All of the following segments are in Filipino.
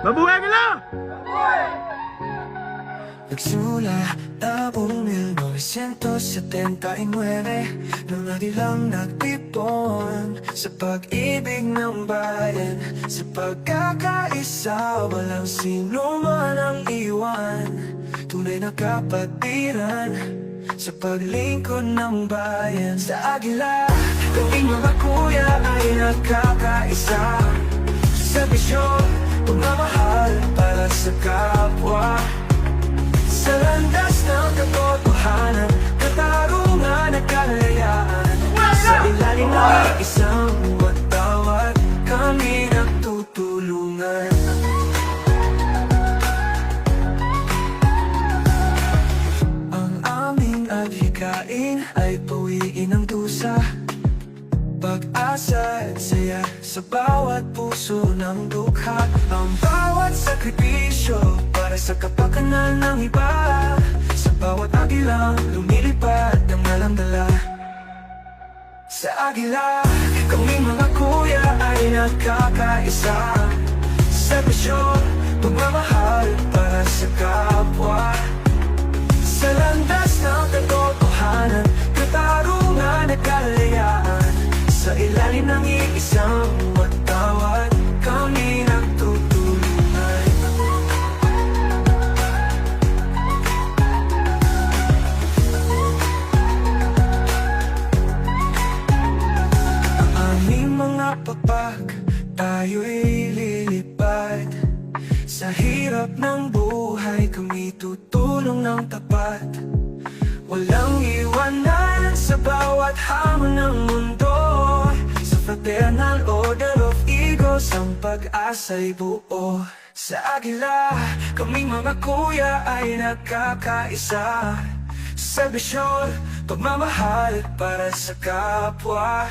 Mabuhay ka na! Nagsimula taong 1979 nang nadilang nagtipon sa pag-ibig ng bayan. Sa pagkakaisa, walang sino man ang iwan. Tunay na kapatiran sa paglingkod ng bayan. Sa Agila, kaming mga kuya ay nagkakaisa. Sa bisyon, pagmamahal para sa kapwa. Sa landas ng katotohanan, katarungan at kalayaan. Sa ilalim ng isang watawat, kami nagtutulungan. Ang aming adhikain ay pawiin ng dusa, pag-asa at saya sa bawat puso ng dukha. Ang bawat sakripisyo para sa kapakanan ng iba. Sa bawat agilang lumilipad ng malamdala. Sa Agila, kaming mga kuya ay nagkakaisa. Sa misyon, pagmamahal para sa kapwa. Sa landas ng katotohanan, katarungan at kalayaan. Sa ilalim ng iisang watawat, kami nagtutulungan. Ang aming mga papag, tayo'y lilipad. Sa hirap ng buhay, kami tutulong ng tapat. Walang iwanan sa bawat hamon ng mundo. Sa Fraternal Order of Eagles, ang pag-asa'y buo. Sa Agila, kaming mga kuya ay nagkakaisa. Sa bisyon, pagmamahal para sa kapwa.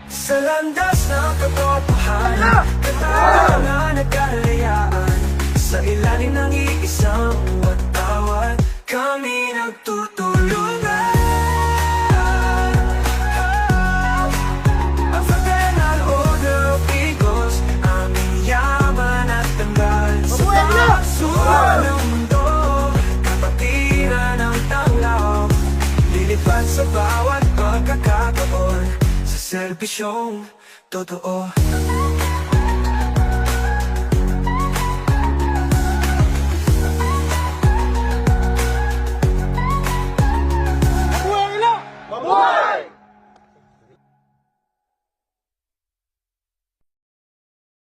Sa landas ng katotohanan, katarungan at kalayaan. Sa ilalim ng iisang watawat, kami nagtutulungan. Ang Fraternal Order of Eagles, aming yaman at tanggal. Sa bawat sulok ng mundo, kapatiran ang tanglaw. Lilipad sa bawat pagkakataon, sa serbisyong totoo.